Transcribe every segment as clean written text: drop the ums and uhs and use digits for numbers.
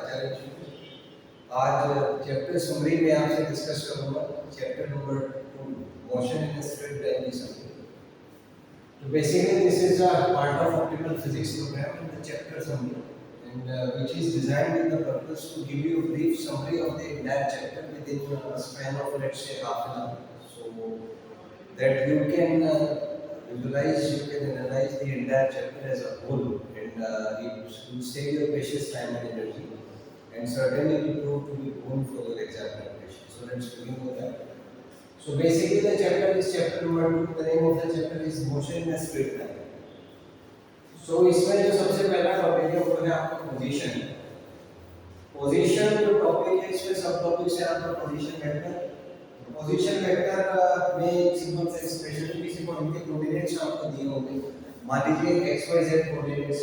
आचार्य। आज chapter summary में आपसे डिस्कस करूंगा chapter number 2 motion in straight line की summary. So basically this is a part of optical physics program in the chapter summary and which is designed with the purpose to give you a brief summary of the entire chapter within a span of let's say half an hour, so that you can visualize, you can analyze the entire chapter as a whole, and it will save your precious time and energy and certainly will prove to be boon for your exam preparation. So let's begin with that. So basically the chapter is chapter number 2. The name of the chapter is motion in a straight line. So इसमें जो सबसे पहला topic है वो है आपका position. Position जो topic है इसमें सब टॉपिक से आपका पोजीशन वेक्टर। पोजीशन वेक्टर में एक सिंपल सा एक्सप्रेशन किसी पॉइंट के कोऑर्डिनेट्स आपको दिए होंगे। मान लीजिए x y z कोऑर्डिनेट्स,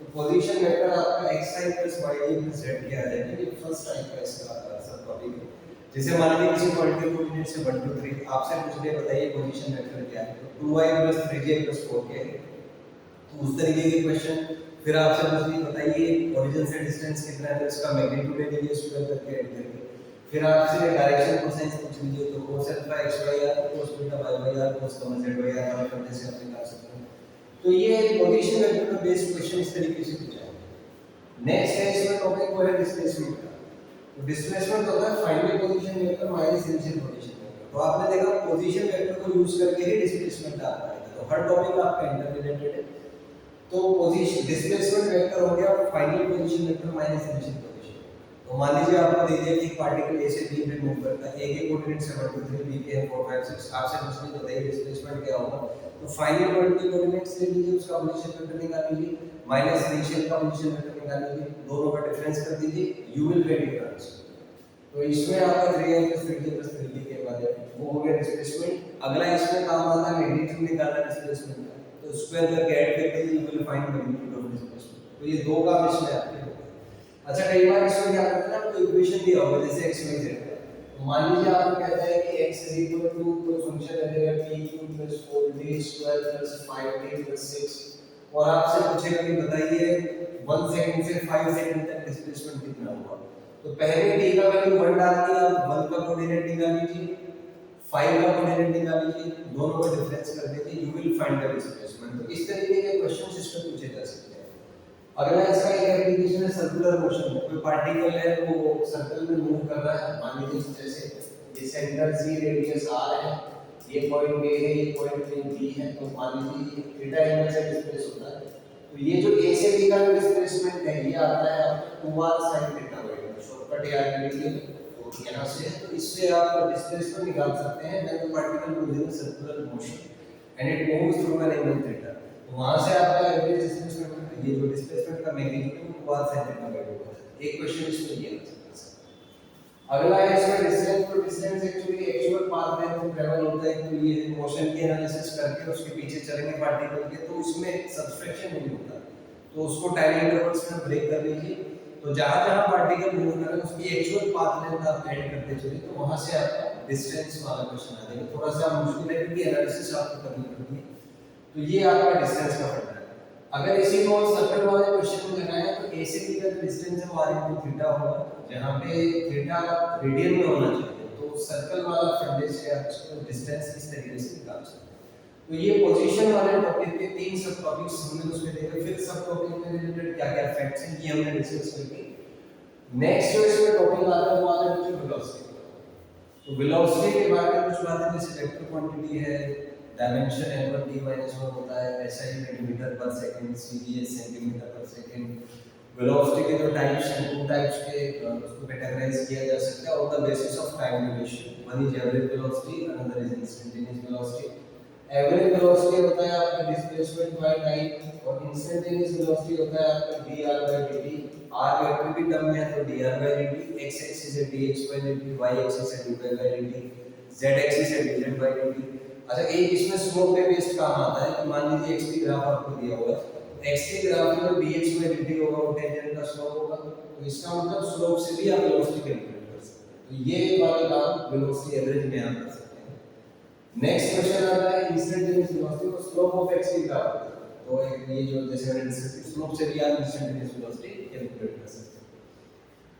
तो पोजीशन वेक्टर आपका x i + y i + z के आ जाएगा। ये फर्स्ट टाइप का इसका सब टॉपिक है। जैसे मान लीजिए किसी पॉइंट के कोऑर्डिनेट से 1 2 3 आपसे पूछ ले बताइए पोजीशन वेक्टर क्या है, तो 2y + 3j + 4k, तो उस तरीके के क्वेश्चन। फिर आपसे पूछ ले बताइए ओरिजिन से डिस्टेंस कितना है, तो इसका मैग्नीट्यूड ले लीजिए स्क्वायर करके ऐड करके। फिर आपसे डायरेक्शन कोसाइन पूछ लीजिए, तो cos alpha xy r cos beta yy r cos gamma zy r और करने से आप निकाल सकते हैं। तो ये पोजीशन वेक्टर का बेस्ड क्वेश्चन इस तरीके से पूछा है। नेक्स्ट है इसमें टॉपिक वो है डिस्प्लेसमेंट का। तो डिस्प्लेसमेंट होता है final position vector minus initial position vector. तो आपने देखा पोजीशन वेक्टर को यूज करके ही डिस्प्लेसमेंट आता है, तो हर टॉपिक आपका इंटररिलेटेड है। तो पोजीशन डिस्प्लेसमेंट वेक्टर हो गया final position vector minus initial position. तो मान लीजिए आपको दे दिया कि पार्टिकल ए से बी में मूव करता है, ए के कोऑर्डिनेट से 1 2 3 बी के 4 5 6, आपसे पूछने बताइए डिस्प्लेसमेंट क्या होगा। तो फाइनल पॉइंट के कोऑर्डिनेट्स ले लीजिए, उसका पोजीशन वेक्टर निकाल लीजिए, माइनस इनिशियल का पोजीशन वेक्टर निकाल लीजिए, दोनों का डिफरेंस कर दीजिए, you will get it answer. तो इसमें आपका 3i + 3j + 3k के बाद वो हो गया डिस्प्लेसमेंट। अगला इसमें काम आता है मैग्नीट्यूड निकालना डिस्प्लेसमेंट का, तो स्क्वायर करके ऐड करके you will find magnitude of displacement. तो ये दो काम इसमें आपके हो गए। अच्छा, कई बार इसमें क्या करते हैं ना, कोई इक्वेशन दिया होगा जैसे x y z, तो मान लीजिए आपको कहता है कि x = कोई फंक्शन ले लेगा t³ + 4d² + 5d + 6, और आपसे पूछेगा कि बताइए 1 सेकंड से 5 सेकंड तक डिस्प्लेसमेंट कितना होगा। तो पहले t का वैल्यू 1 डाल दिया, 1 का कोऑर्डिनेट निकाल लीजिए, 5 का कोऑर्डिनेट निकाल लीजिए, दोनों का डिफरेंस कर दीजिए, you will find the displacement. तो इस तरीके के क्वेश्चंस इसमें पूछे जा सकते हैं। अगला इसका एक एप्लीकेशन है सर्कुलर मोशन। कोई पार्टिकल है वो सर्कल में मूव कर रहा है, मान लीजिए जैसे ये सेंटर c रेडियस r है, ये पॉइंट a है, ये पॉइंट b है, तो मान लीजिए थीटा एंगल से डिस्प्लेस होता है। तो ये जो a से b का डिस्प्लेसमेंट है ये आता है आपका 2r sin थीटा। शॉर्टकट याद कर लीजिए, तो यहाँ से तो इससे आप डिस्प्लेसमेंट निकाल सकते हैं when the particle moves in circular motion and it moves through an angle theta. तो वहां से आपका एवरेज डिस्प्लेसमेंट, ये जो डिस्प्लेसमेंट का मैग्नीट्यूड है वो 2r sin थीटा का होगा। एक क्वेश्चन इसमें ये है। अगला है इसमें डिस्टेंस। तो डिस्टेंस एक्चुअली एक्चुअल पाथ में जो ट्रैवल होता है, तो ये मोशन की एनालिसिस करके उसके पीछे चलेंगे पार्टिकल के, तो उसमें सब्सट्रैक्शन नहीं होता, तो उसको टाइम इंटरवल्स में ब्रेक कर लीजिए। तो जहां जहां पार्टिकल मूव कर रहे हैं उसकी एक्चुअल पाथ लेंथ आप ऐड करते चलिए, तो वहां से आपका डिस्टेंस वाला क्वेश्चन आ जाएगा। थोड़ा सा मुश्किल है क्योंकि एनालिसिस आपको करनी पड़ती है। तो ये आपका डिस्टेंस का फंडा है। अगर इसी को सर्कल वाले क्वेश्चन में लगाएं तो a से b का डिस्टेंस है r * थीटा होगा, जहां पे थीटा रेडियन में होना चाहिए, तो सर्कल वाला फंडे से आप इसको डिस्टेंस इस तरीके से निकाल सकते हैं। तो ये पोजीशन वाले टॉपिक के 3 सब टॉपिक्स हमने उसमें देखे। फिर सब टॉपिक में रिलेटेड क्या-क्या फैक्ट्स हैं ये हमने डिस्कस करके नेक्स्ट जो इसमें टॉपिक आता है वो आता है वेलोसिटी। तो वेलोसिटी के बारे में कुछ बातें जैसे वेक्टर क्वांटिटी है, डायमेंशन m1 t-1 होता है, SI मीटर पर सेकंड, cd सेंटीमीटर पर सेकंड। वेलोसिटी के जो टाइप्स हैं, 2 टाइप्स के उसको कैटेगराइज किया जा सकता है on the basis of time duration. One is average velocity, another is instantaneous velocity. Average velocity होता है आपका डिस्प्लेसमेंट बाय टाइम, और इंस्टेंटेनियस वेलोसिटी होता है आपका dr/dt। r वेक्टर की टर्म में है तो dr/dt, x एक्सिस है dx/dt, y एक्सिस है dy/dt, z एक्सिस है dz/dt। अच्छा, एक इसमें स्लोप पे बेस्ड काम आता है कि मान लीजिए x की ग्राफ आपको दिया हुआ है, तो x के ग्राफ में dx/dt होगा, वो टेंजेंट का स्लोप होगा, तो इसका मतलब स्लोप से भी आप वेलोसिटी कैलकुलेट कर सकते हैं। तो ये वाला काम वेलोसिटी एवरेज में आप कर सकते हैं। नेक्स्ट क्वेश्चन आता है इंस्टेंटेनियस वेलोसिटी। तो स्लोप ऑफ x की ग्राफ, तो ये जो जैसे स्लोप से भी आप इंस्टेंटेनियस वेलोसिटी कैलकुलेट कर सकते हैं।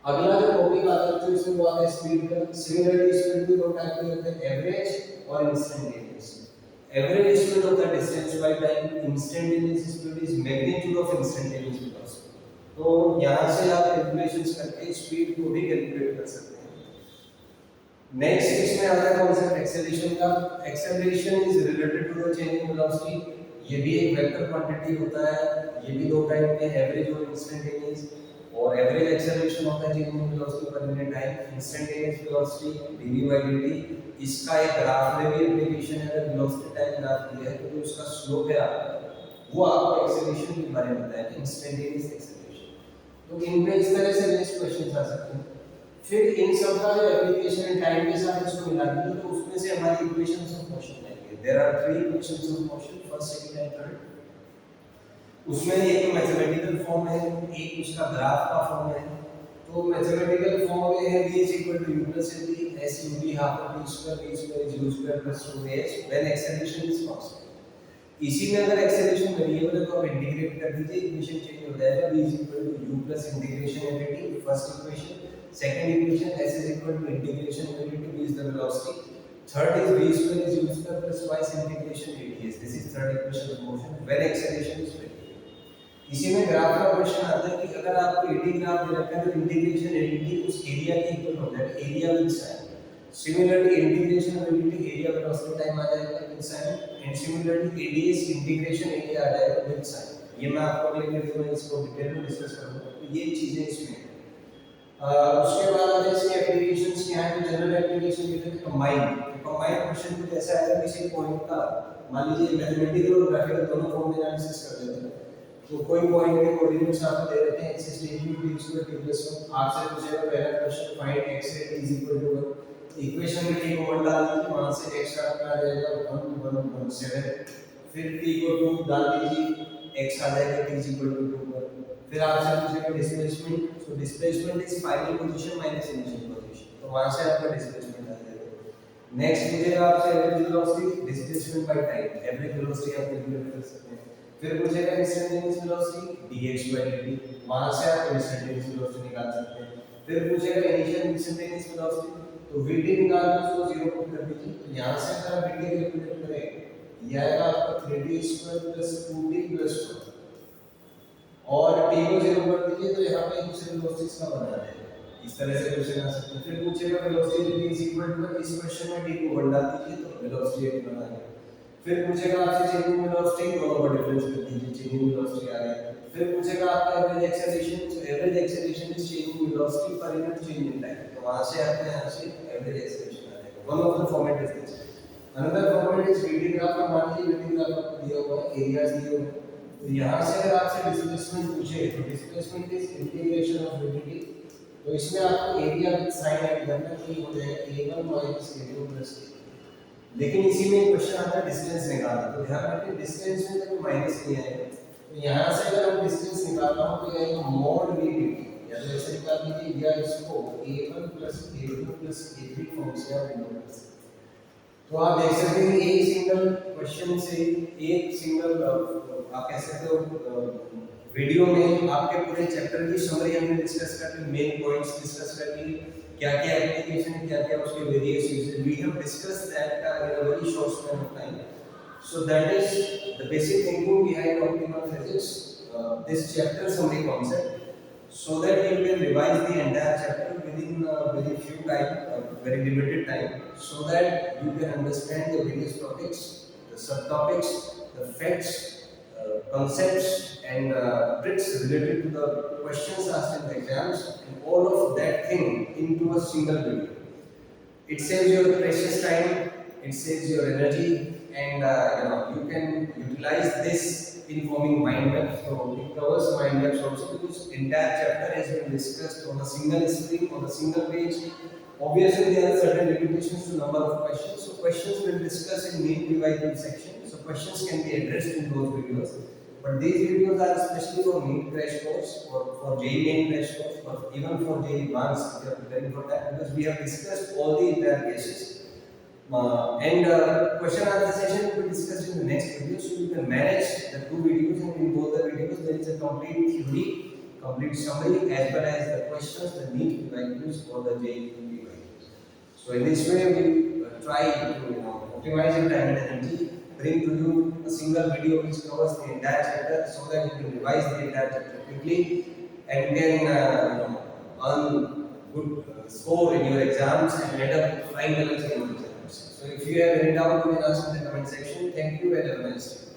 अगला जो टॉपिक आता है तो इसमें वो आता है स्पीड का। सिमिलरली स्पीड भी दो टाइप के होते हैं, एवरेज और इंस्टेंटेनियस। एवरेज स्पीड होता है distance by time, instantaneous speed is magnitude of instantaneous velocity. तो यहां से आप कैलकुलेशंस करके स्पीड को भी कैलकुलेट कर सकते हैं। नेक्स्ट इसमें आता है कॉन्सेप्ट एक्सेलरेशन का। Acceleration is related to the change in velocity. ये भी एक वेक्टर क्वांटिटी होता है। ये भी दो टाइप के, एवरेज और इंस्टेंटेनियस। और एवरेज एक्सेलरेशन होता है change in velocity per unit time. Instantaneous velocity dv by dt, इसका एक ग्राफ में भी एप्लीकेशन है। अगर वेलोसिटी टाइम ग्राफ दिया है तो जो उसका स्लोप है आपका, वो आपको एक्सेलरेशन के बारे में बताएगा, इंस्टेंटेनियस एक्सेलरेशन। तो इन पे इस तरह से नेक्स्ट क्वेश्चन आ सकते हैं। फिर इन सब का जो एप्लीकेशन टाइम के साथ इसको मिला दीजिए तो उसमें से हमारी इक्वेशंस ऑफ मोशन आएंगे। There are 3 equations of motion, first, second and third. उसमें एक मैथमेटिकल फॉर्म है, एक उसका ग्राफ का फॉर्म है। तो मैथमेटिकल फॉर्म में है v = u + v, s u t half of v square, v square is u square plus 2s when acceleration is constant। इसी में अगर एक्सेलरेशन वेरिएबल है तो आप इंटीग्रेट कर दीजिए, इक्वेशन चेंज हो जाएगा। v = u plus integration dt, first equation. Second equation, s is equal to integration dt, v is the velocity. Third is v square is u square plus twice integration ds. This is third equation of motion when acceleration is variable। इसी में graph का question आता है कि अगर आपको AD graph दे रखा है तो इंटीग्रेशन एडी उस एरिया के इक्वल हो जाएगा, area with sign. Similarly integration a d area velocity time आ जाएगा with sign, and similarly a d s integration area आ जाएगा विद साइन। ये मैं आपको अगले वीडियो में इसको डिटेल में डिस्कस करूंगा। तो ये चीजें इसमें हैं। उसके बाद आते हैं इसके एप्लीकेशंस क्या है। तो जनरल एप्लीकेशन ये है कंबाइन। कंबाइन क्वेश्चन कुछ ऐसा है कि किसी पॉइंट का, मान लीजिए मैथमेटिकल और ग्राफिकल दोनों फॉर्म में एनालिसिस कर लेते हैं। तो कोई पॉइंट के कोऑर्डिनेट्स आपको दे रखे हैं, x = b ² t + 1। आपसे पूछेगा पहला question, find x at t = 1। Equation में t को 1 डाल दीजिए, वहां से x आपका आ जाएगा 1 1 1 7। फिर t को 2 डाल दीजिए, x आ जाएगा t = 2 पर। फिर आपसे पूछेगा डिस्प्लेसमेंट। तो displacement is final position minus initial position, तो वहां से आपका डिस्प्लेसमेंट आ जाएगा। नेक्स्ट पूछेगा आपसे average velocity, displacement by time, average velocity आप कैलकुलेट कर सकते हैं। फिर पूछेगा instantaneous velocity dx by dt, वहां से आप इंस्टेंटेनियस वेलोसिटी निकाल सकते हैं। फिर पूछेगा इनिशियल इंस्टेंटेनियस वेलोसिटी, तो vt निकाल के उसको 0 पुट कर दीजिए। तो यहां से अगर आप vt कैलकुलेट करें, यह आएगा आपका 3t² + 2t + 1, और t को 0 कर दीजिए तो यहाँ पे दूसरे वेलोसिटीज का बना जाएगा। इस तरह से क्वेश्चन आ सकते हैं। फिर पूछेगा वेलोसिटी v = इस क्वेश्चन में t को 1 डाल दीजिए तो वेलोसिटी 1 बना जाएगा। फिर पूछेगा आपसे चेंजिंग वेलोसिटी, दोनों का डिफरेंस कर दीजिए, चेंजिंग वेलोसिटी आ गया। फिर पूछेगा आपका एवरेज एक्सेलरेशन, तो average acceleration is changing velocity per unit change in time, तो वहां से आपका यहां से एवरेज एक्सेलरेशन आ जाएगा। One of the format is this. Another format is vt graph. मान लीजिए vt ग्राफ आपको दिया हुआ है, एरियाज दिए हुए हैं। तो यहां से अगर आपसे डिस्प्लेसमेंट पूछे तो displacement is integration of vt। तो इसमें आपको एरिया विद साइन ऐड करना है, हो जाएगा a1 - a2 + a। लेकिन इसी में क्वेश्चन आता है डिस्टेंस निकालना। तो ध्यान रखिए डिस्टेंस में तो माइनस नहीं आएगा। तो यहां से अगर हम डिस्टेंस निकालना हो तो आएगा mod v dt, या तो ऐसे निकाल दीजिए, या इसको a1 + a2 + a3 फॉर्म से आप डिनोट कर सकते हैं। तो आप देख सकते हैं कि एक सिंगल क्वेश्चन से, एक सिंगल आप कह सकते हो वीडियो में आपके पूरे चैप्टर की समरी हमने डिस्कस कर ली, मेन पॉइंट्स डिस्कस कर ली, क्या-क्या एप्लीकेशन है, क्या-क्या उसके various uses. We have discussed that in a very short span of time. So that is the basic thinking behind optimal physics, this chapter summary concept, so that you can revise the entire chapter within very few time, very limited time, so that you can understand the various topics, the subtopics, the facts, concepts and tricks related to the questions asked in the exams, and all of that thing into a single video. It saves your precious time, it saves your energy, and you can utilize this in forming mind maps. So it covers mind maps also, because entire chapter has been discussed on a single screen, on a single page. Obviously there are certain limitations to number of questions, so questions will discuss in main divided section, so questions can be addressed in those videos. But these videos are especially for NEET crash course, or for JEE main crash course, or even for JEE advanced if you are preparing for that, because we have discussed all the entire cases. And question answer session will be discussed in the next video, so you can manage the two videos, and in both the videos there is a complete theory, complete summary as well as the questions, the NEET values or the JEE values. So in this way, we try to optimize your time and energy, bring to you a single video which covers the entire chapter, so that you can revise the entire chapter quickly and can earn good score in your exams and end up flying colors in your exams. So if you have any doubt, you can ask in the comment section. Thank you and have a nice day.